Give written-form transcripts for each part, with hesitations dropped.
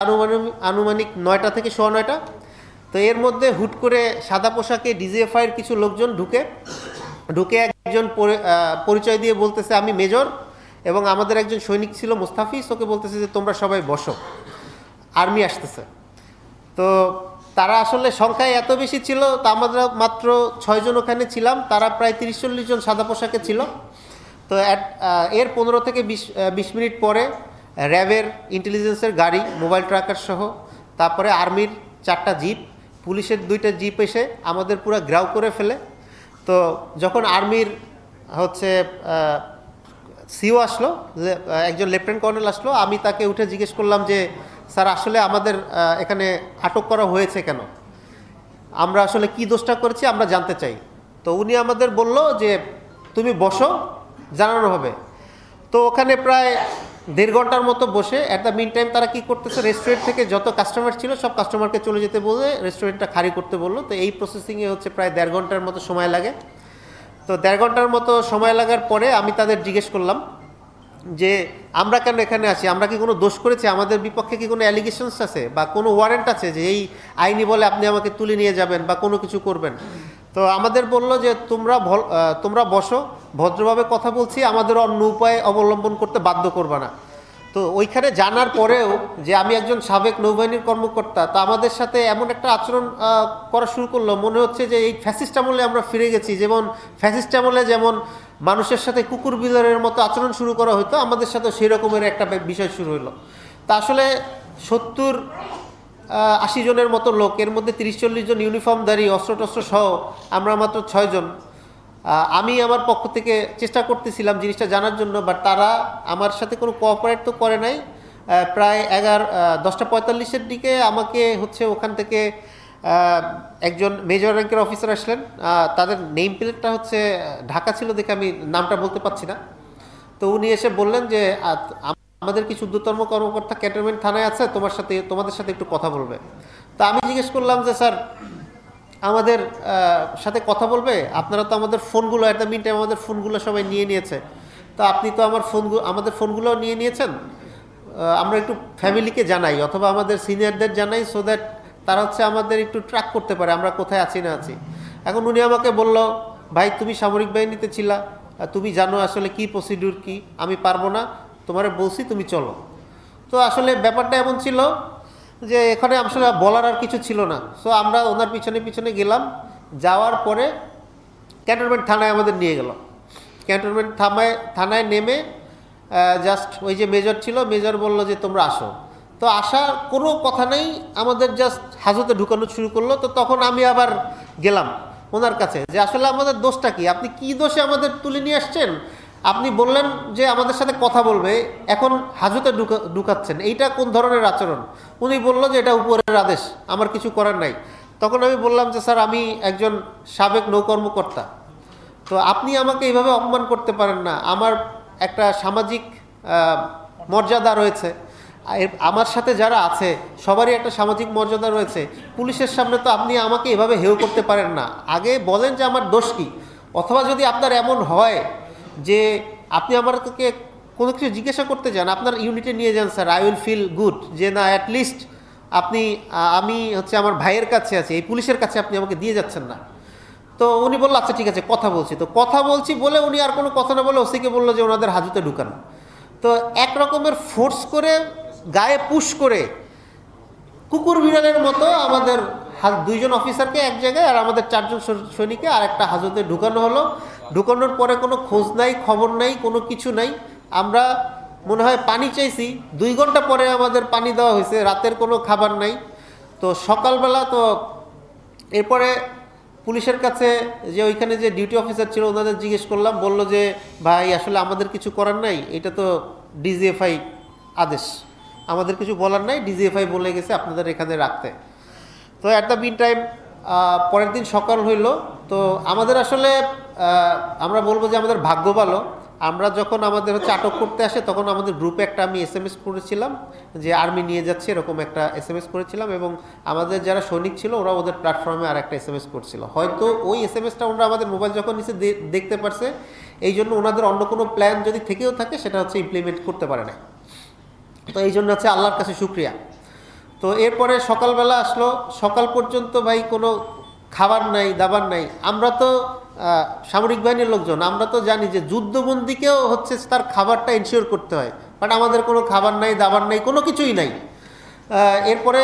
আনুমানিক ৯টা থেকে ৯:15। তো এর মধ্যে হুট করে সাদা পোশাকে ডিজিএফআইয়ের কিছু লোকজন ঢুকে একজন পরিচয় দিয়ে বলতেছে আমি মেজর, এবং আমাদের একজন সৈনিক ছিল মুস্তাফিজ, ওকে বলতেছে যে তোমরা সবাই বসো, আর্মি আসতেছে। তো তারা আসলে সংখ্যায় এত বেশি ছিল, তা আমরা মাত্র 6 জন ওখানে ছিলাম, তারা প্রায় 30-40 জন সাদা পোশাকে ছিল। তো এর 15 থেকে 20 মিনিট পরে র্যাবের ইন্টেলিজেন্সের গাড়ি, মোবাইল ট্র্যাকার সহ, তারপরে আর্মির 4টা জিপ, পুলিশের 2টা জিপ এসে আমাদের পুরো গ্রাউ করে ফেলে। তো যখন আর্মির সিও আসলো, একজন লেফটেন্যান্ট কর্নেল আসলো, আমি তাকে উঠে জিজ্ঞেস করলাম যে স্যার আসলে আমাদের এখানে আটক করা হয়েছে কেন, আমরা আসলে কি দোষটা করেছি আমরা জানতে চাই। তো উনি আমাদের বলল যে তুমি বসো, জানানো হবে। তো ওখানে প্রায় 1.5 ঘন্টার মতো বসে, অ্যাট দ্য মিন টাইম তারা কি করতেছে, রেস্টুরেন্ট থেকে যত কাস্টমার ছিল সব কাস্টমারকে চলে যেতে বলে রেস্টুরেন্টটা খালি করতে বললো। তো এই প্রসেসিংয়ে প্রায় 1.5 ঘন্টার মতো সময় লাগে। তো 1.5 ঘন্টার মতো সময় লাগার পরে আমি তাদের জিজ্ঞেস করলাম যে আমরা কেন এখানে আছি, আমরা কি কোনো দোষ করেছি, আমাদের বিপক্ষে কি কোনো অ্যালিগেশনস আছে বা কোনো ওয়ারেন্ট আছে যে এই আইনি বলে আপনি আমাকে তুলে নিয়ে যাবেন বা কোনো কিছু করবেন। তো আমাদের বলল যে তোমরা বসো, ভদ্রভাবে কথা বলছি, আমাদের অন্য উপায় অবলম্বন করতে বাধ্য করবে না। তো ওইখানে জানার পরেও যে আমি একজন সাবেক নৌবাহিনীর কর্মকর্তা, তা আমাদের সাথে এমন একটা আচরণ করা শুরু করলো, মনে হচ্ছে যে এই ফ্যাসিস্ট আমলে আমরা ফিরে গেছি। যেমন ফ্যাসিস্ট আমলে যেমন মানুষের সাথে কুকুর বিড়ালের মতো আচরণ শুরু করা হতো, আমাদের সাথে সেই রকমের একটা বিষয় শুরু হলো। তা আসলে 70-80 জনের মতো লোক, এর মধ্যে 30-40 জন ইউনিফর্মধারী, অস্ত্র সহ, আমরা মাত্র 6 জন। আমি আমার পক্ষ থেকে চেষ্টা করতেছিলাম জিনিসটা জানার জন্য, বাট তারা আমার সাথে কোনো কোঅপারেট তো করে নাই। প্রায় 10:45-এর দিকে আমাকে ওখান থেকে একজন মেজর র্যাঙ্কের অফিসার আসলেন। তাদের নেম প্লেটটা ঢাকা ছিল দেখে আমি নামটা বলতে পারছি না। তো উনি এসে বললেন যে আমাদের কিছু ঊর্ধ্বতন কর্মকর্তা ক্যান্টনমেন্ট থানায় আছে, তোমাদের সাথে একটু কথা বলবে। তা আমি জিজ্ঞেস করলাম যে স্যার আমাদের সাথে কথা বলবে, আপনারা তো আমাদের ফোনগুলো অ্যাট দ্য মিন টাইম আমাদের ফোনগুলো সবাই নিয়ে নিয়েছে, তো আপনি তো আমাদের ফোনগুলো নিয়ে নিয়েছেন, আমরা একটু ফ্যামিলিকে জানাই অথবা আমাদের সিনিয়রদের জানাই, সো দ্যাট তারা আমাদের একটু ট্র্যাক করতে পারে আমরা কোথায় আছি না আছি। এখন উনি আমাকে বলল, ভাই তুমি সামরিক বাহিনীতে ছিলা, তুমি জানো আসলে কি প্রসিডিউর কি, আমি পারবো না, তোমারে বলছি তুমি চলো। তো আসলে ব্যাপারটা এমন ছিল যে এখানে আসলে বলার আর কিছু ছিল না। সো আমরা ওনার পিছনে গেলাম, যাওয়ার পরে ক্যান্টনমেন্ট থানায় আমাদের নিয়ে গেল। ক্যান্টনমেন্ট থানায় নেমে জাস্ট ওই যে মেজর ছিল, মেজর বলল যে তোমরা আসো। তো আসার কোনো কথা নেই, আমাদের জাস্ট হাজতে ঢুকানো শুরু করলো। তো তখন আমি আবার গেলাম ওনার কাছে যে আসলে আমাদের দোষটা কি, আপনি কি দোষে আমাদের তুলে নিয়ে আসছেন, আপনি বললেন যে আমাদের সাথে কথা বলবে, এখন হাজতে ঢুকাচ্ছেন, এইটা কোন ধরনের আচরণ। উনি বলল যে এটা উপরের আদেশ, আমার কিছু করার নাই। তখন আমি বললাম যে স্যার আমি একজন সাবেক নৌকর্মকর্তা, তো আপনি আমাকে এইভাবে অপমান করতে পারেন না, আমার একটা সামাজিক মর্যাদা রয়েছে, আমার সাথে যারা আছে সবারই একটা সামাজিক মর্যাদা রয়েছে, পুলিশের সামনে তো আপনি আমাকে এভাবে হেয় করতে পারেন না, আগে বলেন যে আমার দোষ কী, অথবা যদি আপনার এমন হয় যে আপনি আমাকে কোনো কিছু জিজ্ঞাসা করতে চান, আপনার ইউনিটে নিয়ে যান sir, I will feel good যে না অ্যাটলিস্ট আমি আমার ভাইয়ের কাছে আছি, এই পুলিশের কাছে আপনি আমাকে দিয়ে যাচ্ছেন না। তো উনি বললো আচ্ছা ঠিক আছে কথা বলছি। তো কথা বলছি বলে উনি আর কোনো কথা না বলে ওসিকে বললো যে ওনাদের হাজতে ঢুকানো। তো এক রকমের ফোর্স করে গায়ে পুশ করে কুকুর বিড়ালের মতো আমাদের 2 জন অফিসারকে এক জায়গায় আর আমাদের 4 জন সৈনিককে আর একটা হাজতে ঢুকানো হলো। ঢুকানোর পরে কোনো খোঁজ নাই, খবর নাই, কোনো কিছু নাই। আমরা মনে হয় পানি চাইছি, 2 ঘন্টা পরে আমাদের পানি দেওয়া হয়েছে, রাতের কোনো খাবার নাই। তো সকালবেলা তো এরপরে পুলিশের কাছে যে ওইখানে যে ডিউটি অফিসার ছিল ওনাদের জিজ্ঞেস করলাম, বলল যে ভাই আসলে আমাদের কিছু করার নাই, এটা তো ডিজিএফআই আদেশ, আমাদের কিছু বলার নাই, ডিজিএফআই বলে গেছে আপনাদের এখানে রাখতে। তো অ্যাট দ্য মিন টাইম পরের দিন সকাল হইল। তো আমাদের আসলে আমরা বলবো যে আমাদের ভাগ্য ভালো, আমরা যখন আমাদের আটক করতে আসে তখন আমাদের গ্রুপে একটা আমি SMS করেছিলাম যে আর্মি নিয়ে যাচ্ছে, এরকম একটা SMS করেছিলাম, এবং আমাদের যারা সৈনিক ছিল ওরা ওদের প্ল্যাটফর্মে আর একটা SMS করছিল। হয়তো ওই SMSটা ওরা আমাদের মোবাইল যখন নিচে দেখতে পারছে, এই জন্য ওনাদের অন্য কোনো প্ল্যান যদি থেকেও থাকে সেটা ইমপ্লিমেন্ট করতে পারে না। তো এই জন্য আল্লাহর কাছে শুকরিয়া। তো এরপরে সকালবেলা আসলো, সকাল পর্যন্ত ভাই কোনো খাবার নাই, দাবার নাই। আমরা তো সামরিক বাহিনীর লোকজন, আমরা তো জানি যে যুদ্ধবন্দীকেও হচ্ছে তার খাবারটা এনশিওর করতে হয়, বাট আমাদের কোনো খাবার নাই, দাবার নাই, কোনো কিছুই নাই। এরপরে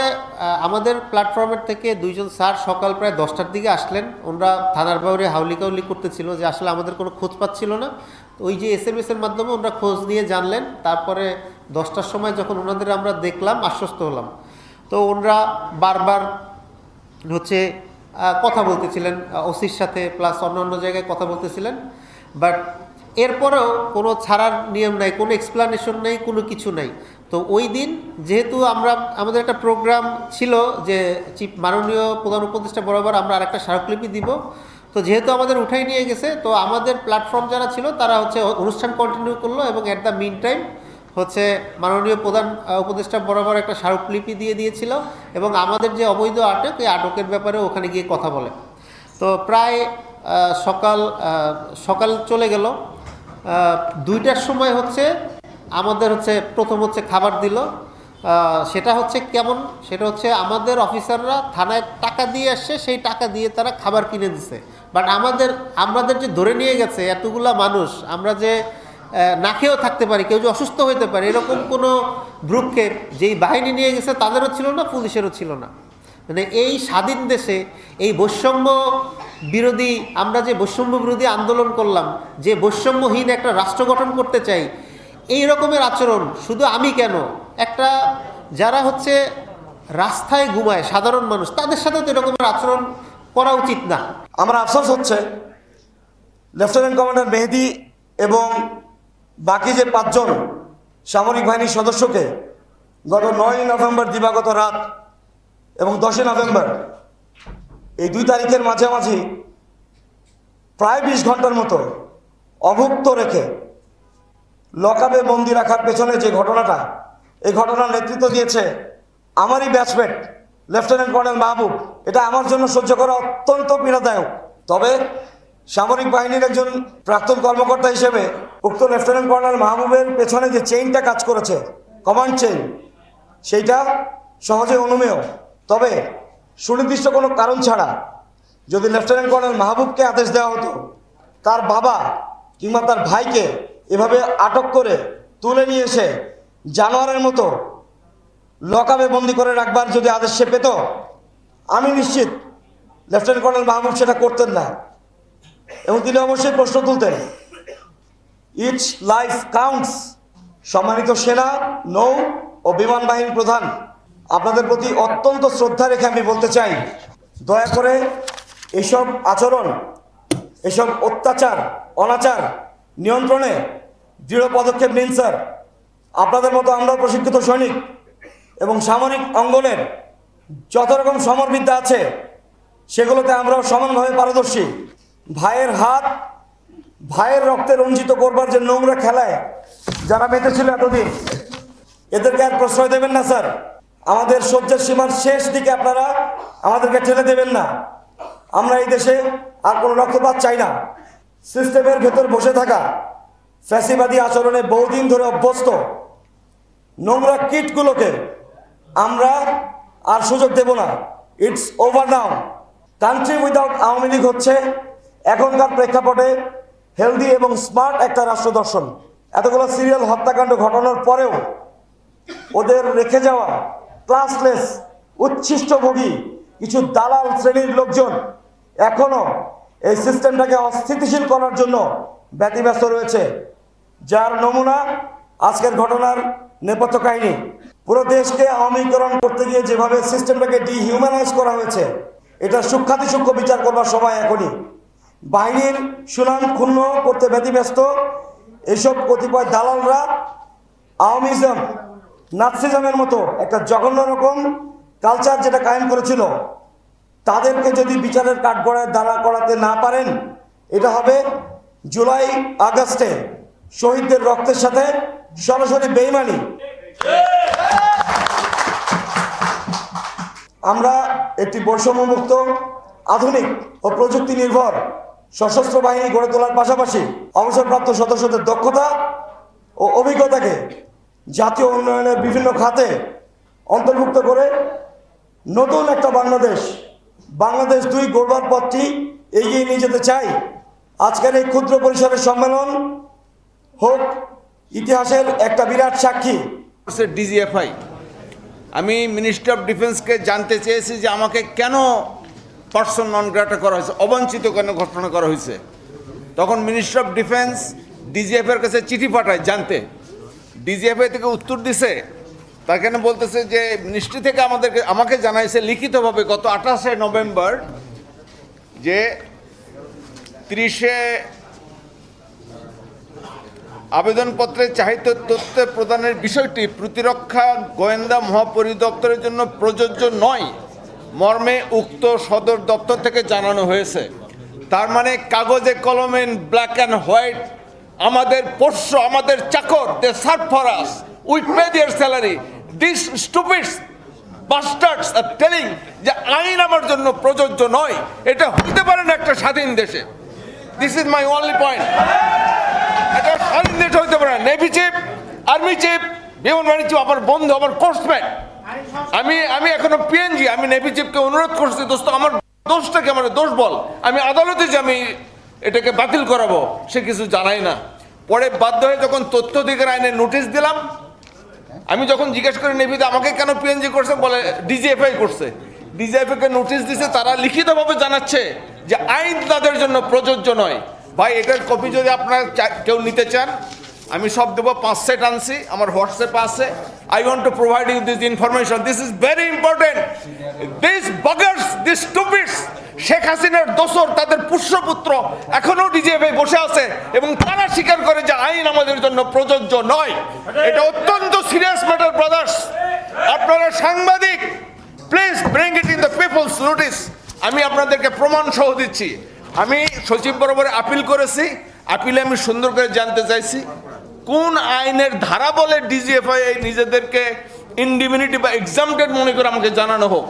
আমাদের প্ল্যাটফর্মের থেকে দুইজন স্যার সকাল প্রায় 10টার দিকে আসলেন। ওনারা থানার বাইরে হাউলি কাউলি করতেছিল যে আসলে আমাদের কোনো খোঁজ পাচ্ছিল না। তো ওই যে SMS-এর মাধ্যমে ওনারা খোঁজ নিয়ে জানলেন। তারপরে 10টার সময় যখন ওনাদের আমরা দেখলাম, আশ্বস্ত হলাম। তো ওনারা বারবার হচ্ছে কথা বলতেছিলেন ওসির সাথে, প্লাস অন্য অন্য জায়গায় কথা বলতেছিলেন, বাট এরপরেও কোনো ছাড়ার নিয়ম নাই, কোনো এক্সপ্লানেশন নেই, কোনো কিছু নাই। তো ওই দিন যেহেতু আমাদের একটা প্রোগ্রাম ছিল যে মাননীয় প্রধান উপদেষ্টা বরাবর আমরা আরেকটা স্মারকলিপি দিব, তো যেহেতু আমাদের উঠাই নিয়ে গেছে, তো আমাদের প্ল্যাটফর্ম যারা ছিল তারা হচ্ছে অনুষ্ঠান কন্টিনিউ করলো, এবং অ্যাট দ্য মিন টাইম হচ্ছে মাননীয় প্রধান উপদেষ্টা বরাবর একটা স্মারকলিপি দিয়ে দিয়েছিল, এবং আমাদের যে অবৈধ আটক, এই আটকের ব্যাপারে ওখানে গিয়ে কথা বলে। তো প্রায় সকাল চলে গেল। 2টার সময় হচ্ছে আমাদের প্রথম খাবার দিল। সেটা কেমন, সেটা আমাদের অফিসাররা থানায় টাকা দিয়ে আসছে, সেই টাকা দিয়ে তারা খাবার কিনে দিছে। বাট আমাদের যে ধরে নিয়ে গেছে এতগুলা মানুষ, আমরা যে না খেয়েও থাকতে পারি, কেউ যে অসুস্থ হইতে পারে, এরকম কোনো ভ্রুক্ষেপ যেই বাহিনী নিয়ে গেছে তাদেরও ছিল না, পুলিশেরও ছিল না। মানে এই স্বাধীন দেশে এই বৈষম্য বিরোধী, আমরা যে বৈষম্য বিরোধী আন্দোলন করলাম, যে বৈষম্যহীন একটা রাষ্ট্র গঠন করতে চাই, এই রকমের আচরণ শুধু আমি কেন, একটা যারা রাস্তায় ঘুমায় সাধারণ মানুষ, তাদের সাথে তো এরকমের আচরণ করা উচিত না। আমার আফসোস হচ্ছে লেফটেন্যান্ট কমান্ডার মেহেদী এবং বাকি যে 5 জন সামরিক বাহিনীর সদস্যকে গত 9 নভেম্বর দিবাগত রাত এবং 10 নভেম্বর এই 2 তারিখের মাঝামাঝি প্রায় 20 ঘন্টার মতো অভুক্ত রেখে লকআপে বন্দি রাখার পেছনে যে ঘটনাটা, এই ঘটনার নেতৃত্ব দিয়েছে আমারই ব্যাচমেট লেফটেন্যান্ট কর্নেল মাহবুব। এটা আমার জন্য সহ্য করা অত্যন্ত পীড়াদায়ক। তবে সামরিক বাহিনীর একজন প্রাক্তন কর্মকর্তা হিসেবে উক্ত লেফটেন্যান্ট কর্নেল মাহবুবের পেছনে যে চেইনটা কাজ করেছে, কমান্ড চেইন, সেইটা সহজে অনুমেয়। তবে সুনির্দিষ্ট কোনো কারণ ছাড়া যদি লেফটেন্যান্ট কর্নেল মাহবুবকে আদেশ দেওয়া হতো, তার বাবা কিংবা তার ভাইকে এভাবে আটক করে তুলে নিয়ে এসে জানোয়ারের মতো লকআপে বন্দি করে রাখবার যদি আদেশ সে পেত, আমি নিশ্চিত লেফটেন্যান্ট কর্নেল মাহবুব সেটা করতেন না, এবং তিনি অবশ্যই প্রশ্ন তুলতেন, ইচ লাইফ কাউন্টস। সম্মানিত সেনা, নৌ ও বিমান বাহিনীর প্রধান, আপনাদের প্রতি অত্যন্ত শ্রদ্ধা রেখে আমি বলতে চাই, দয়া করে এইসব আচরণ, এসব অত্যাচার, অনাচার নিয়ন্ত্রণে দৃঢ় পদক্ষেপ নিন স্যার। আপনাদের মতো আমরা প্রশিক্ষিত সৈনিক এবং সামরিক অঙ্গনের যত রকম সমরবিদ্যা আছে সেগুলোতে আমরাও সমানভাবে পারদর্শী। ভাইয়ের হাত, ভাইয়ের রক্তে রঞ্জিত করবার যে নোংরা খেলায় যারা মেতেছিল এতদিন, এদেরকে আর প্রশ্রয় দেবেন না স্যার। আমাদের সহ্যের সীমার শেষ দিকে আপনারা আমাদেরকে ঠেলে দেবেন না। আমরা এই দেশে আর কোনো রক্তপাত চাই না। সিস্টেমের ভেতর বসে থাকা ফ্যাসিবাদী আচরণে বহুদিন ধরে অভ্যস্ত নোংরা কিটগুলোকে আমরা আর সুযোগ দেব না। It's over now. Country without Awami League হচ্ছে এখনকার প্রেক্ষাপটে হেলদি এবং স্মার্ট একটা রাষ্ট্র দর্শন। এতগুলো সিরিয়াল হত্যাকাণ্ড ঘটানোর পরেও ওদের রেখে যাওয়া ক্লাসলেস উচ্ছিষ্টভোগী কিছু দালাল শ্রেণীর লোকজন এখনো এই সিস্টেমটাকে অস্থিতিশীল করার জন্য ব্যতিব্যস্ত রয়েছে, যার নমুনা আজকের ঘটনার নেপথ্য কাহিনী। পুরো দেশকে আওয়ামীকরণ করতে গিয়ে যেভাবে সিস্টেমটাকে ডিহিউম্যানাইজ করা হয়েছে, এটা সূক্ষ্মাতি সূক্ষ্ম বিচার করবার সময় এখনই। বাহিনীর সুনাম ক্ষুণ্ণ করতে ব্যতিব্যস্ত এইসব কতিপয় দালালরা আওয়ামিজম, নাৎসিজমের মতো একটা জঘন্য রকম কালচার যেটা কায়েম করেছিল, তাদেরকে যদি বিচারের কাঠগড়ায় দাঁড়া করাতে না পারেন, এটা হবে জুলাই আগস্টে শহীদদের রক্তের সাথে সরাসরি বেইমানি। আমরা একটি বৈষম্যমুক্ত, আধুনিক ও প্রযুক্তি নির্ভর সশস্ত্র বাহিনী গড়ে তোলার পাশাপাশি অবসরপ্রাপ্ত সদস্যদের দক্ষতা ও অভিজ্ঞতাকে জাতীয় উন্নয়নের বিভিন্ন খাতে অন্তর্ভুক্ত করে নতুন একটা বাংলাদেশ 2 গড়বার পথটি এগিয়ে নিয়ে যেতে চাই। আজকের এই ক্ষুদ্র পরিসরের সম্মেলন হোক ইতিহাসের একটা বিরাট সাক্ষী। ডিজিএফআই, আমি মিনিস্ট্রি অফ ডিফেন্সকে জানতে চেয়েছি যে আমাকে কেন পার্সন নন গ্রাটা করা হয়েছে, অবাঞ্ছিত কেন ঘোষণা করা হয়েছে। তখন মিনিস্ট্রি অফ ডিফেন্স ডিজিএফের কাছে চিঠি পাঠায় জানতে। ডিজিএফআই থেকে উত্তর দিছে, তার কেন বলতেছে যে মিনিস্ট্রি থেকে আমাকে জানাইছে লিখিতভাবে গত 28শে নভেম্বর যে 30-এ আবেদনপত্রে চাহিদা তথ্য প্রদানের বিষয়টি প্রতিরক্ষা গোয়েন্দা মহাপরিদপ্তরের জন্য প্রযোজ্য নয় মর্মে উক্ত সদর দপ্তর থেকে জানানো হয়েছে। তার মানে কাগজে কলমে ব্ল্যাক অ্যান্ড হোয়াইট আমাদের পোষ্য, আমাদের চাকর, they serve for us, we pay their salary, this stupids bastards আর টেলিং যে আইন আমার জন্য প্রযোজ্য নয়। এটা হতে পারে না একটা স্বাধীন দেশে। This is my only point. এটা স্বাধীন দেশ হইতে পারে না। নেভি চিফ, আর্মি চিফ, বিমান বাহিনী চিফ আমার বন্ধু, আমার কোর্সমেট। আমি এখনো পিএনজি, আমি নেভি চিফকে অনুরোধ করছি, দোস্ত আমার দোষটাকে আমার দোষ বল, আমি আদালতে যে আমি এটাকে বাতিল করাবো, সে কিছু জানাই না। পরে বাধ্য হয়ে যখন তথ্য অধিকার আইনে নোটিশ দিলাম, আমি যখন জিজ্ঞেস করি নেভিতে আমাকে কেন পিএনজি করছে, বলে ডিজিএফআই করছে। ডিজিএফআইকে নোটিশ দিছে, তারা লিখিতভাবে জানাচ্ছে যে আইন তাদের জন্য প্রযোজ্য নয়। ভাই এটার কপি যদি আপনারা কেউ নিতে চান আমি সব দেবো, 5 সেট আনছি, আমার হোয়াটসঅ্যাপে আছে। I want to provide you this information, this is very important. This buggers, this stupids, Sheikh হাসিনার দোসর, তাদের পুষ্যপুত্র এখনো ডিজিএফআই বসে আছে এবং তারা স্বীকার করে যে আইন আমাদের জন্য প্রযোজ্য নয়। এটা অত্যন্ত সিরিয়াস ম্যাটার ব্রাদার্স। আপনারা সাংবাদিক, please bring it in the people's notice. আমি আপনাদেরকে প্রমাণ সহ দিচ্ছি। আমি সচিব বরাবর আপিল করেছি, আপিলে আমি সুন্দর করে জানতে চাইছি কোন আইনের ধারা বলে ডিজিএফআই নিজেদেরকে ইনডিমিনিটি বা এক্সামটেড মনে করে আমাকে জানানো হোক।